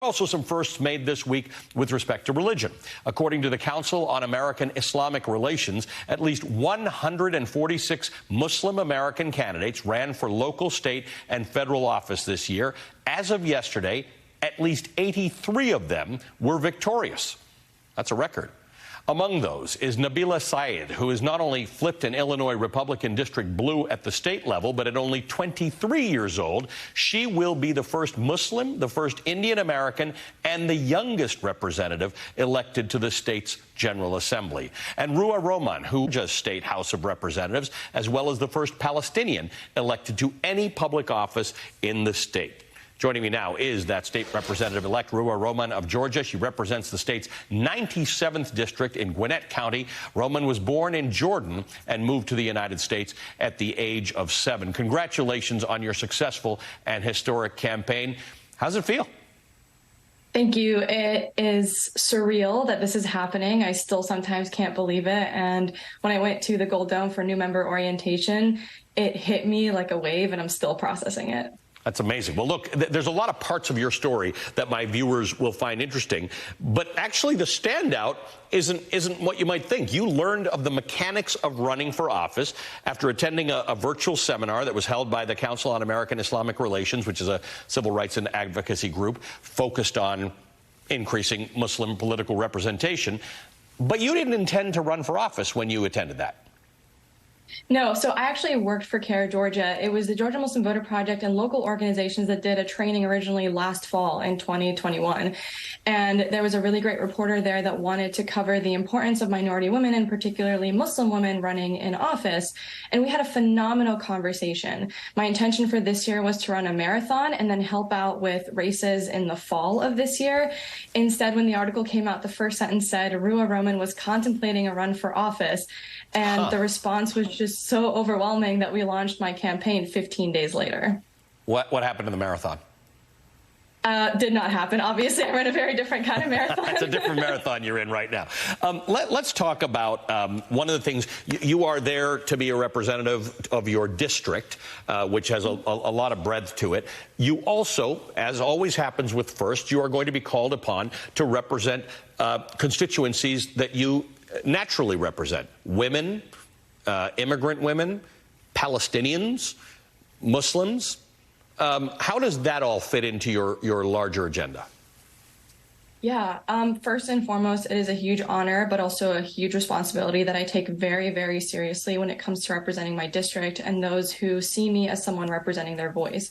Also, some firsts made this week with respect to religion. According to the Council on American Islamic Relations, at least 146 Muslim American candidates ran for local, state, and federal office this year. As of yesterday, at least 83 of them were victorious. That's a record. Among those is Nabila Syed, who has not only flipped an Illinois Republican district blue at the state level, but at only 23 years old, she will be the first Muslim, the first Indian American, and the youngest representative elected to the state's General Assembly. And Ruwa Romman, who just State House of Representatives, as well as the first Palestinian elected to any public office in the state. Joining me now is that state representative-elect, Ruwa Romman of Georgia. She represents the state's 97th district in Gwinnett County. Romman was born in Jordan and moved to the United States at the age of 7. Congratulations on your successful and historic campaign. How's it feel? Thank you. It is surreal that this is happening. I still sometimes can't believe it. And when I went to the Gold Dome for new member orientation, it hit me like a wave, and I'm still processing it. That's amazing. Well, look, there's a lot of parts of your story that my viewers will find interesting, but actually the standout isn't what you might think. You learned of the mechanics of running for office after attending a virtual seminar that was held by the Council on American Islamic Relations, which is a civil rights and advocacy group focused on increasing Muslim political representation. But you didn't intend to run for office when you attended that. No, so I actually worked for CARE Georgia. It was the Georgia Muslim Voter Project and local organizations that did a training originally last fall in 2021. And there was a really great reporter there that wanted to cover the importance of minority women and particularly Muslim women running in office. And we had a phenomenal conversation. My intention for this year was to run a marathon and then help out with races in the fall of this year. Instead, when the article came out, the first sentence said Ruwa Romman was contemplating a run for office. And the response was just so overwhelming that we launched my campaign 15 days later. What happened in the marathon? Did not happen. Obviously, I ran a very different kind of marathon. It's a different marathon you're in right now. Let's talk about one of the things. You are there to be a representative of your district, which has a lot of breadth to it. You also, as always happens with first, you are going to be called upon to represent constituencies that you naturally represent: women, immigrant women, Palestinians, Muslims. How does that all fit into your larger agenda? Yeah, first and foremost, it is a huge honor, but also a huge responsibility that I take very, very seriously when it comes to representing my district and those who see me as someone representing their voice.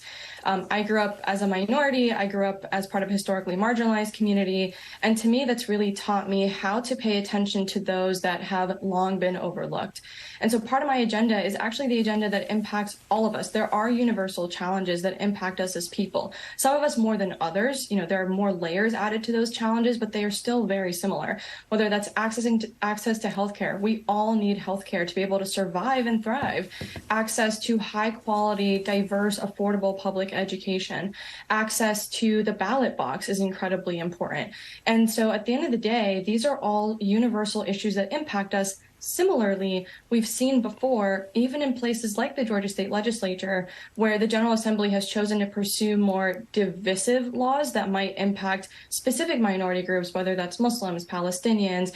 I grew up as a minority. I grew up as part of a historically marginalized community. And to me, that's really taught me how to pay attention to those that have long been overlooked. And so part of my agenda is actually the agenda that impacts all of us. There are universal challenges that impact us as people. Some of us more than others. You know, there are more layers added to those challenges, but they are still very similar. Whether that's access to healthcare. We all need healthcare to be able to survive and thrive. Access to high quality, diverse, affordable public education. Access to the ballot box is incredibly important. And so at the end of the day, these are all universal issues that impact us. Similarly, we've seen before, even in places like the Georgia State Legislature, where the General Assembly has chosen to pursue more divisive laws that might impact specific minority groups, whether that's Muslims, Palestinians,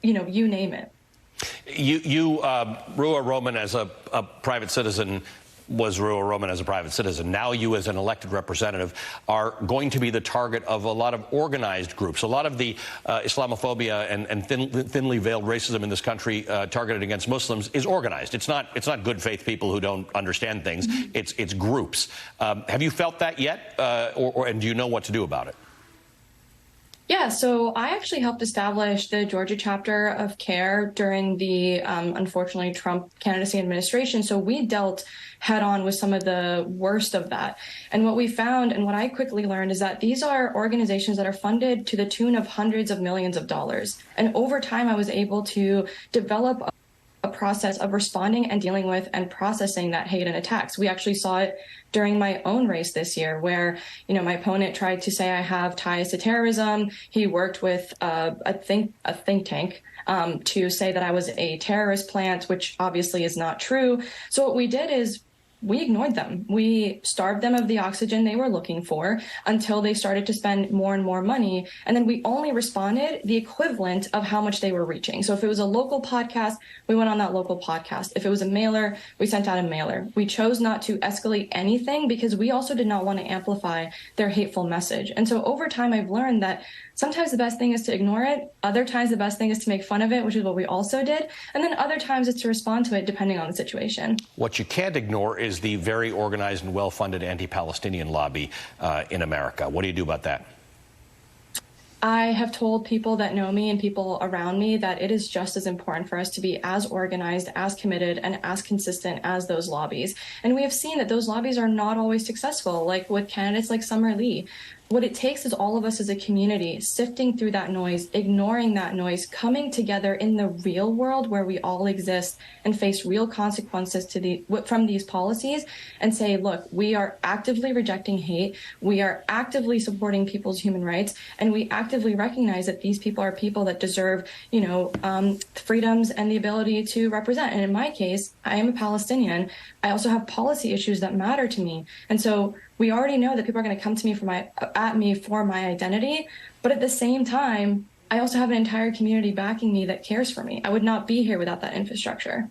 you name it. Ruwa Romman, as a private citizen, was Ruwa Romman as a private citizen. Now you, as an elected representative, are going to be the target of a lot of organized groups. A lot of the Islamophobia and thinly veiled racism in this country targeted against Muslims is organized. It's not good faith people who don't understand things. It's groups. Have you felt that yet, and do you know what to do about it? Yeah, so I actually helped establish the Georgia chapter of CARE during the, unfortunately, Trump candidacy administration. So we dealt head on with some of the worst of that. And what we found and what I quickly learned is that these are organizations that are funded to the tune of hundreds of millions of dollars. And over time, I was able to develop a process of responding and dealing with and processing that hate and attacks. We actually saw it during my own race this year, where, my opponent tried to say I have ties to terrorism. He worked with a think tank to say that I was a terrorist plant, which obviously is not true. So what we did is we ignored them. We starved them of the oxygen they were looking for until they started to spend more and more money. And then we only responded the equivalent of how much they were reaching. So if it was a local podcast, we went on that local podcast. If it was a mailer, we sent out a mailer. We chose not to escalate anything because we also did not want to amplify their hateful message. And so over time, I've learned that sometimes the best thing is to ignore it. Other times, the best thing is to make fun of it, which is what we also did. And then other times, it's to respond to it depending on the situation. What you can't ignore is the very organized and well-funded anti-Palestinian lobby in America. What do you do about that? I have told people that know me and people around me that it is just as important for us to be as organized, as committed, and as consistent as those lobbies. And we have seen that those lobbies are not always successful, like with candidates like Summer Lee. What it takes is all of us as a community sifting through that noise, ignoring that noise, coming together in the real world where we all exist and face real consequences from these policies and say, look, we are actively rejecting hate. We are actively supporting people's human rights. And we actively recognize that these people are people that deserve, freedoms and the ability to represent. And in my case, I am a Palestinian. I also have policy issues that matter to me. And so we already know that people are going to come to me at me for my identity. But at the same time, I also have an entire community backing me that cares for me. I would not be here without that infrastructure.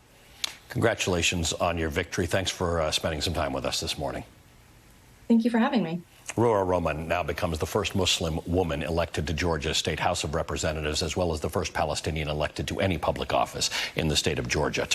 Congratulations on your victory. Thanks for spending some time with us this morning. Thank you for having me. Ruwa Romman now becomes the first Muslim woman elected to Georgia's State House of Representatives, as well as the first Palestinian elected to any public office in the state of Georgia.